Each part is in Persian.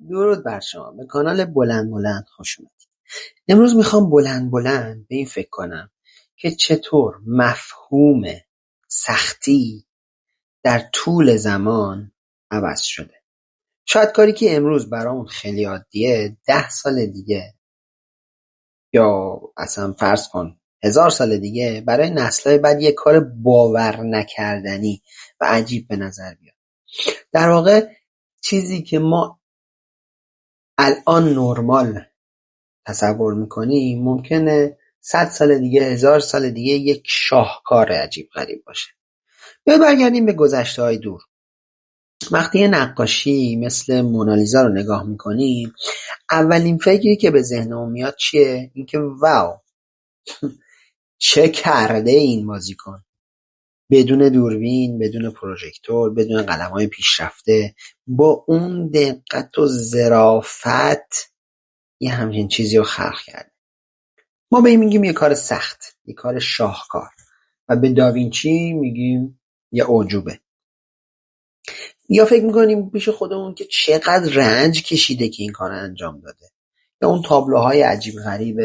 درود بر شما. به کانال بلند بلند خوش اومدید. امروز میخوام بلند بلند به این فکر کنم که چطور مفهوم سختی در طول زمان عوض شده. شاید کاری که امروز برامون خیلی عادیه 10 سال دیگه یا اصلا فرض کن 1000 سال دیگه برای نسل‌های بعد یه کار باور نکردنی و عجیب به نظر بیاد. در واقع چیزی که ما الان نرمال تصور میکنیم ممکنه 100 سال دیگه 1000 سال دیگه یک شاهکار عجیب غریب باشه. یا برگردیم به گذشته های دور. وقتی یه نقاشی مثل مونالیزا رو نگاه میکنیم اولین فکری که به ذهنمون میاد چیه؟ اینکه واو چه کرده این بازیکن، بدون دوربین، بدون پروژکتور، بدون قلم‌های پیشرفته، با اون دقت و ظرافت یه همچین چیزی رو خلق کرده. ما به این میگیم یه کار سخت، یه کار شاهکار، و به داوینچی میگیم یه اعجوبه. یا فکر میکنیم پیش خودمون که چقدر رنج کشیده که این کار انجام داده، یا اون تابلوهای عجیب غریب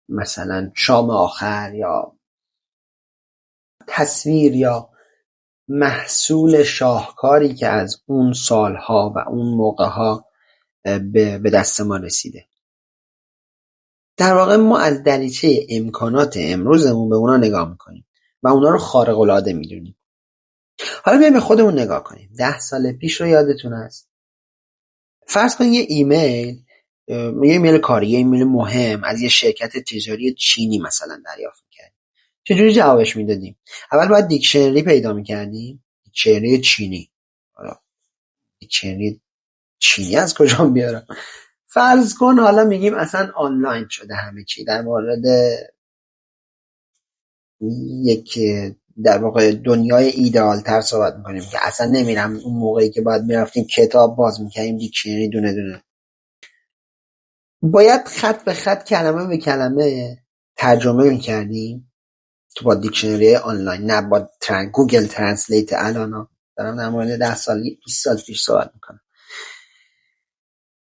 مثلا شام آخر، یا تصویر یا محصول شاهکاری که از اون سالها و اون موقعها به دست ما رسیده. در واقع ما از دریچه امکانات امروزمون به اونا نگاه میکنیم و اونا رو خارق العاده میدونیم. حالا بیایم به خودمون نگاه کنیم. 10 سال پیش رو یادتون هست؟ فرض کنید یه ایمیل کاری، یه ایمیل مهم از یه شرکت تجاری چینی مثلا دریافت میکردیم. چجوری جوابش میدادیم؟ اول باید دیکشنری پیدا میکردیم. دیکشنری چینی. دیکشنری چینی از کجا بیارم؟ فرض کن حالا میگیم اصلا آنلاین شده همه چی، در مورد یک در واقع دنیای ایدئال تر صحبت میکنیم که اصلا نمیرم اون موقعی که باید میرفتیم کتاب باز میکنیم دیکشنری دونه دونه. باید خط به خط کلمه به کلمه ترجمه میکردیم تو با دیکشنری آنلاین، نه با گوگل ترنسلیت. الان دارم در مورد 10 سال 20 سال پیش صحبت میکنم.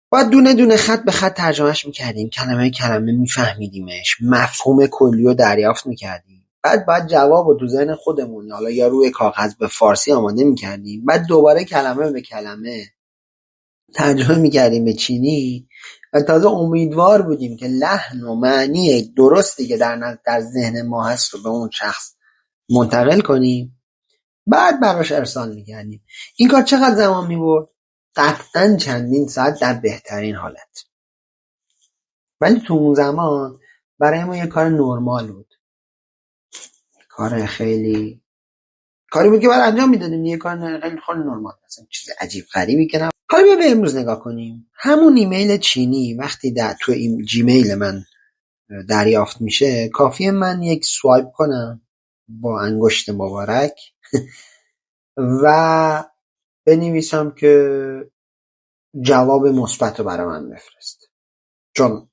باید دونه دونه خط به خط ترجمهش میکردیم، کلمه کلمه میفهمیدیمش، مفهوم کلی رو دریافت میکردیم. بعد باید جواب رو تو ذهن خودمون حالا یا روی کاغذ به فارسی آماده میکردیم، بعد دوباره کلمه به کلمه ترجمه میکردیم به چینی و تازه امیدوار بودیم که لحن و معنی درستی که در ذهن ما هست رو به اون شخص منتقل کنیم، بعد براش ارسال میکردیم. این کار چقدر زمان میبرد؟ قطعاً چندین ساعت در بهترین حالت. ولی تو اون زمان برای ما یه کار نرمال بود، کار خیلی کاری بود که باید انجام میدادیم، یه کار خیلی نرمال، مثلا چیز عجیب غریبی که نه. حالا بیا به امروز نگاه کنیم. همون ایمیل چینی وقتی تو این جیمیل من دریافت میشه، کافیه من یک سوایپ کنم با انگشت مبارک و بنویسم که جواب مثبت رو برای من بفرست. چون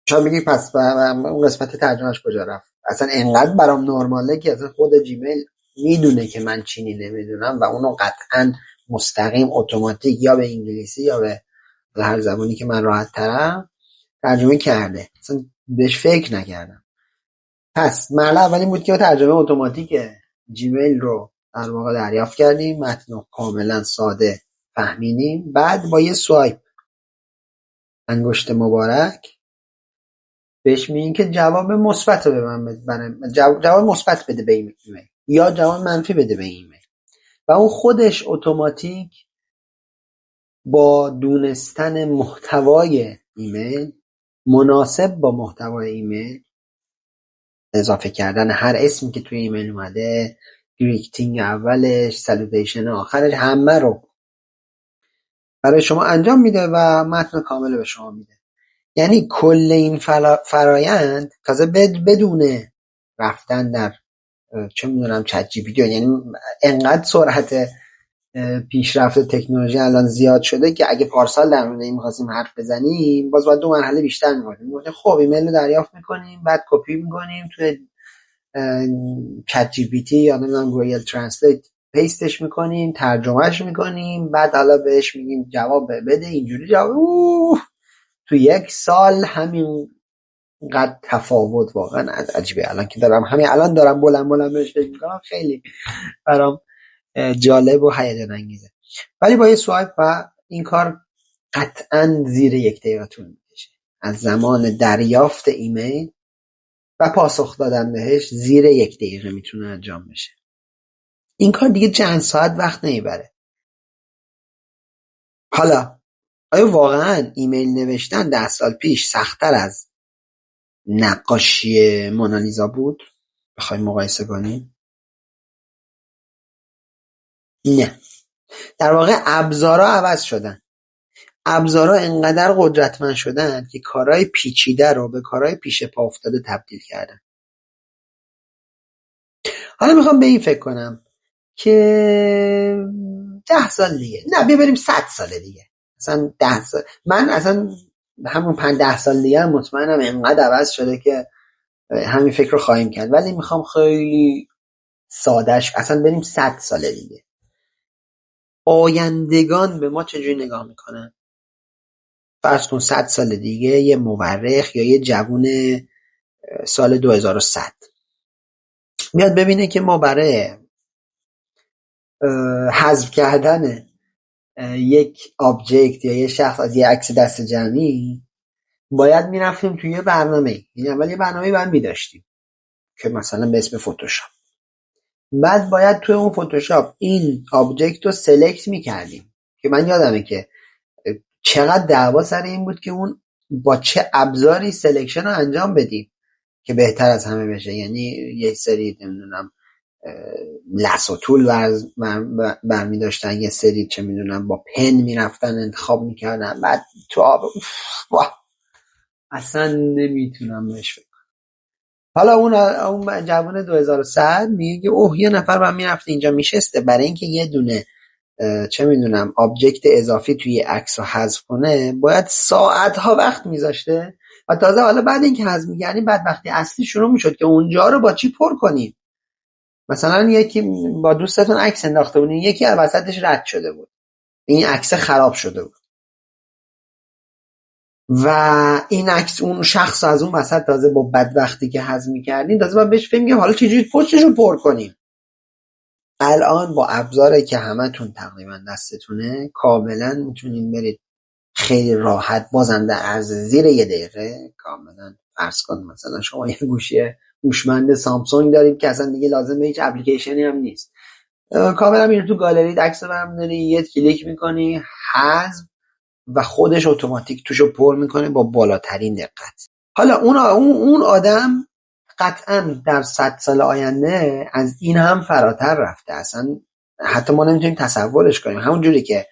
شاید بگی پس اون قسمت ترجمهش کجا رفت؟ اصلا انقدر برام نرماله که اصلا خود جیمیل میدونه که من چینی نمیدونم و اونو قطعا مستقیم اتوماتیک یا به انگلیسی یا به هر زبانی که من راحت ترم ترجمه کرده. اصلا بهش فکر نکردم. پس مرحله اولی بود که ترجمه اتوماتیک جیمیل رو در واقع دریافت کردیم، متن رو کاملا ساده فهمیدیم، بعد با یه سوایپ انگشت مبارک بهش میگین که جواب مثبت رو به من بده، جواب مثبت بده به ایمیل یا جواب منفی بده به ایمیل، و اون خودش اتوماتیک با دونستن محتوای ایمیل مناسب با محتوای ایمیل، اضافه کردن هر اسمی که توی ایمیل اومده، گریکتینگ اولش، سالوتیشن آخرش، همه رو برای شما انجام میده و متن کامل به شما میده. یعنی کل این فرایند تازه بدون رفتن در چه میدونم چت جی پی تی، یعنی انقدر سرعت پیشرفت تکنولوژی الان زیاد شده که اگه پارسال در مورد این می‌خواستیم حرف بزنیم باز باید 2 مرحله بیشتر می‌گفتیم. خب ایمیل رو دریافت می‌کنیم، بعد کپی می‌کنیم توی چت جی پی تی یا نمیدونم گوگل ترنسلیت پیستش میکنیم، ترجمهش میکنیم، بعد حالا بهش میگیم جواب بده، اینجوری جواب. تو 1 سال همین قد تفاوت، واقعا عجیبه. الان که دارم همین الان دارم بلند بهش فکر میکنم، خیلی برام جالب و هیجان انگیزه. ولی با یه سوایپ و این کار قطعا زیر 1 دقیقه طول میکشه. از زمان دریافت ایمیل و پاسخ دادن بهش زیر 1 دقیقه میتونه انجام بشه. این کار دیگه چند ساعت وقت نمیبره. حالا آیا واقعا ایمیل نوشتن 10 سال پیش سخت‌تر از نقاشی مونالیزا بود؟ بخوایم مقایسه کنیم؟ نه. در واقع ابزارا عوض شدن. ابزارا انقدر قدرتمند شدن که کارهای پیچیده رو به کارهای پیش پا افتاده تبدیل کردن. حالا میخوام به این فکر کنم که 10 سال دیگه، نه ببریم 100 سال دیگه، مثلا 10 سال، من اصلا همون 5-10 سال دیگه هم مطمئنم انقدر عوض شده که همین فکر رو خواهیم کرد. ولی میخوام خیلی سادهش اصلا بریم 100 سال دیگه. آیندگان به ما چجوری نگاه میکنن؟ فرض کن 100 سال دیگه یه مورخ یا یه جوون سال 2100 میاد ببینه که ما برای حذف کردن یک آبجکت یا یه شخص از یه عکس دست جمعی باید میرفتیم توی یه برنامه، یعنی اول یه برنامه باید میداشتیم که مثلا به اسم فتوشاپ، بعد باید توی اون فتوشاپ این آبجکت رو سلکت میکردیم که من یادمه که چقدر دعوا سر این بود که اون با چه ابزاری سلکشن رو انجام بدیم که بهتر از همه بشه. یعنی یه سری نمیدونم لس و طول برمی داشتن، یه سری چه میدونم با پن میرفتن انتخاب میکردن، بعد تو آب اصلا نمیتونم بهش فکر. حالا اون جوان 2100 میگه اوه یه نفر با میرفته اینجا میشسته برای اینکه یه دونه چه میدونم آبجکت اضافی توی عکس رو حذف کنه باید ساعتها وقت میذاشته و تازه حالا بعد اینکه حذف می‌کردیم بعد وقتی اصلی شروع میشد که اونجا رو با چی پر کنیم. مثلا یکی با دوستتون عکس انداخته بودین، یکی از وسطش رد شده بود، این عکس خراب شده بود و این عکس اون شخص از اون وسط تازه با بدبختی که حذف می‌کردین تازه باید بهش فکر می‌کنیم حالا چجوری پشتش رو پر کنیم. الان با ابزاری که همتون تقریبا دستتونه کاملا میتونین برید خیلی راحت بازم در عرض زیر 1 دقیقه کاملا. فرض کن مثلا شما یه گوشی هوشمند سامسونگ دارید که اصلا دیگه لازم به هیچ اپلیکیشنی هم نیست، کاملا میری تو گالری عکس برمی‌داری، یه کلیک میکنی حذف و خودش اتوماتیک توشو پر میکنه با بالاترین دقت. حالا اون آدم قطعا در 100 سال آینده از این هم فراتر رفته، اصلا حتی ما نمیتونیم تصورش کنیم. همون جوری که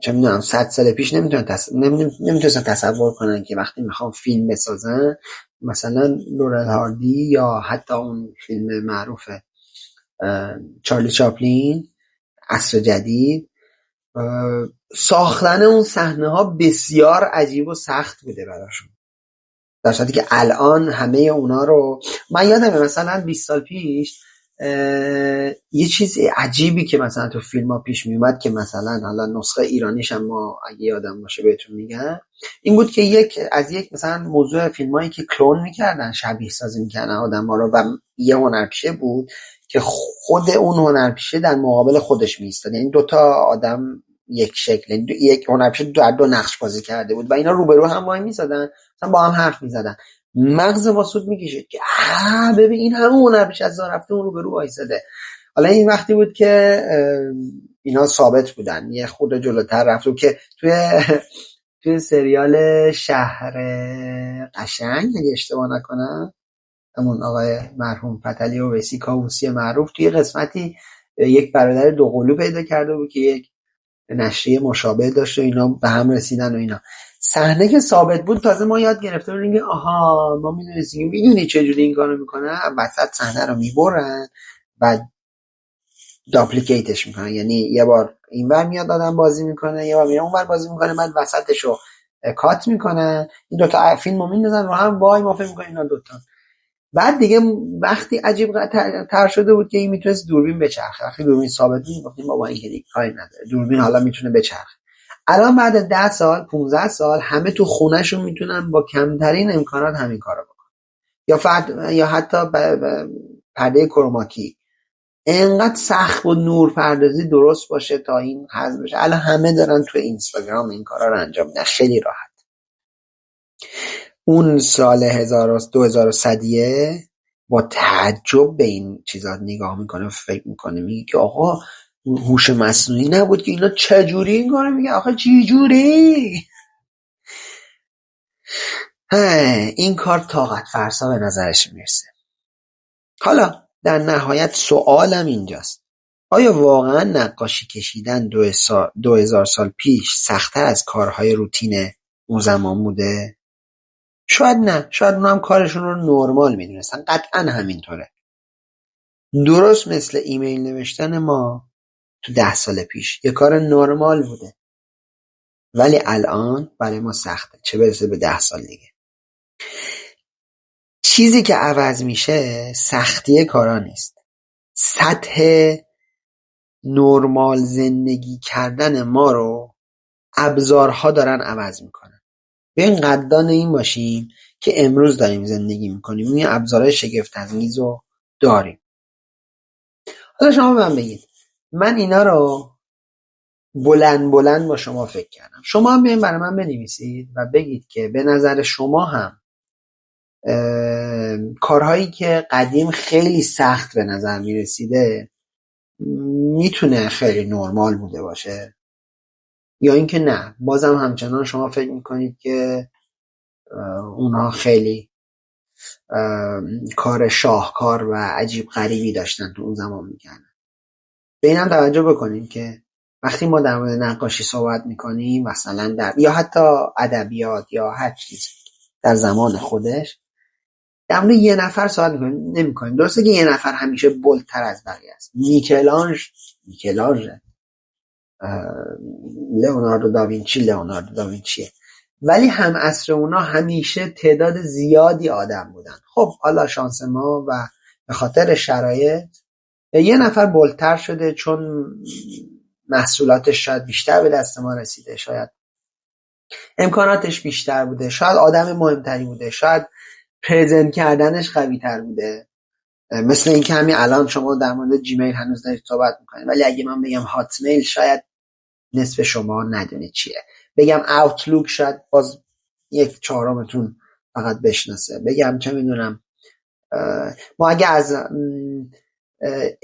چه میدونم 100 سال پیش نمیتونستن تصور کنن که وقتی میخوام فیلم بسازن مثلا لورل هاردی یا حتی اون فیلم معروف چارلی چاپلین عصر جدید، ساختن اون صحنه ها بسیار عجیب و سخت بوده براشون، در صورتی که الان همه اونا رو من یادمه مثلا 20 سال پیش یه چیز عجیبی که مثلا تو فیلم ها پیش میومد که مثلا حالا نسخه ایرانیش هم ما اگه یادم باشه بهتون میگم این بود که یک مثلا موضوع فیلم هایی که کلون میکردن، شبیه سازی میکردن آدم ها رو و یه هنرپیشه بود که خود اون هنرپیشه در مقابل خودش میستاد، یعنی دوتا آدم یک شکل، یک هنرپیشه در 2 نقش بازی کرده بود و اینا روبرو هم وای میسادن مثلا با هم حرف میزدن. مغز ما سود میکشید که ببین این همون هنرپیشه از رفته اون روبرو وایساده. حالا این وقتی بود که اینا ثابت بودن، یه خود جلوتر رفت که توی سریال شهر قشنگ اگه اشتباه نکنم همون آقای مرحوم فتحعلی اویسی کاووسی معروف توی قسمتی یک برادر دوقلو پیدا کرده بود که یک نشریه مشابه داشت و اینا به هم رسیدن و اینا. صحنه که ثابت بود تازه ما یاد گرفته بودیم که آها ما میدونستیم میدونی چجوری این کارو میکنن، وسط صحنه رو میبرن بعد داپلیکیتش میکنن، یعنی یه بار اینور میاد آدم بازی میکنه یه بار میاد اونور بازی میکنه بعد وسطش رو کات میکنن، این دوتا فیلمو میندازن رو هم، وای ما فکر میکنیم اینا دوتا. بعد دیگه وقتی عجیب تر شده بود که این میتونست دوربین بچرخه، وقتی دوربین ثابت بود گفتیم بابا این که دیگه کاری نداره، دوربین حالا میتونه بچرخه. الان بعد 10 سال 15 سال همه تو خونهشون میتونن با کمترین امکانات همین کارو بکنن. یا حتی پرده کروماکی انقدر سخت و نور پردازی درست باشه تا این حذف بشه. الان همه دارن تو اینستاگرام این کارا رو انجام میدن خیلی راحت. اون سال 2100 با تعجب به این چیزا نگاه میکنه و فکر میکنه، میگه که آقا هوش مصنوعی نبود که اینا چجوری این کارو میگه؟ آخه چی جوری؟ این کار طاقت فرسا به نظرش میرسه. حالا در نهایت سوالم اینجاست، آیا واقعا نقاشی کشیدن 2000 سال پیش سخت‌تر از کارهای روتین اون زمان بوده؟ شاید نه، شاید اونا هم کارشون رو نرمال میدونستن، قطعا همینطوره. درست مثل ایمیل نوشتن ما تو 10 سال پیش یه کار نرمال بوده، ولی الان برای ما سخته، چه برسه به 10 سال دیگه. چیزی که عوض میشه سختی کارا نیست، سطح نرمال زندگی کردن ما رو ابزارها دارن عوض میکنن. بیاین قدردان این باشیم که امروز داریم زندگی میکنیم، این ابزارهای شگفت‌انگیز رو داریم. حالا شما من بگید، من اینا رو بلند بلند با شما فکر کردم، شما هم بیاین برای من بنویسید و بگید که به نظر شما هم کارهایی که قدیم خیلی سخت به نظر میرسیده میتونه خیلی نرمال بوده باشه، یا اینکه نه بازم همچنان شما فکر میکنید که اونها خیلی کار شاهکار و عجیب غریبی داشتن تو اون زمان میکردن. به اینم توجه بکنیم که وقتی ما در مورد نقاشی صحبت میکنیم، مثلا یا حتی ادبیات یا هر چیز در زمان خودش، در مورد یه نفر صحبت نمیکنیم. درسته که یه نفر همیشه بولتر از بقیه است، میکلانژ لئوناردو داوینچیه، ولی هم عصر اونا همیشه تعداد زیادی آدم بودن. خب حالا شانس ما و به خاطر شرایط یه نفر بولتر شده، چون محصولاتش شاید بیشتر به دست ما رسیده، شاید امکاناتش بیشتر بوده، شاید آدم مهمتری بوده، شاید پرزنت کردنش قوی تر بوده. مثل این که همین الان شما در مورد جیمیل هنوز دارید صحبت میکنید، ولی اگه من بگم هاتمیل شاید نصف شما ندونید چیه. بگم اوتلوک شاید باز 1/4 فقط بشناسه. بگم چه میدونم ما اگه از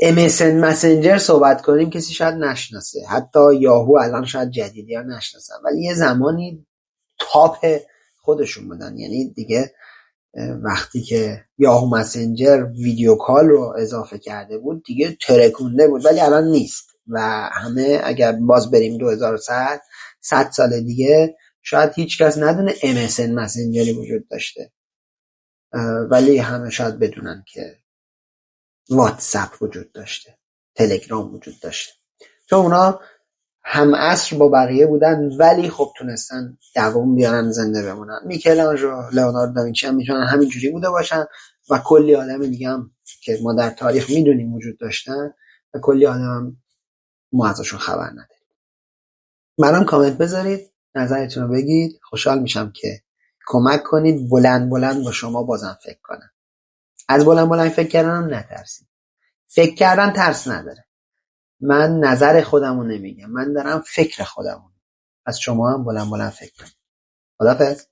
MSN مسنجر صحبت کنیم کسی شاید نشناسه، حتی یاهو الان شاید جدیدی ها نشناسن، ولی یه زمانی تاپ خودشون بودن. یعنی دیگه وقتی که یاهو مسنجر ویدیو کال رو اضافه کرده بود دیگه ترکونده بود، ولی الان نیست و همه اگر باز بریم 2100 سال دیگه شاید هیچ کس ندونه MSN مسنجری وجود داشته، ولی همه شاید بدونن که واتساپ وجود داشته، تلگرام وجود داشته، چون اونا هم عصر با بقیه بودن ولی خب تونستن دوام بیارن، زنده بمونن. میکلانژلو، لئوناردو داوینچی هم میتونن همینجوری بوده باشن و کلی آدم دیگه هم که ما در تاریخ میدونیم وجود داشتن و کلی آدم هم ما ازشون خبر نداریم. منم کامنت بذارید، نظرتون رو بگید، خوشحال میشم که کمک کنید بلند بلند با شما بازم فکر کنم. از بلند بلند فکر کردن نترسید، فکر کردن ترس نداره. من نظر خودمو نمیگم، من دارم فکر خودمو. از شما هم بلند بلند فکر کنید. خداحافظ.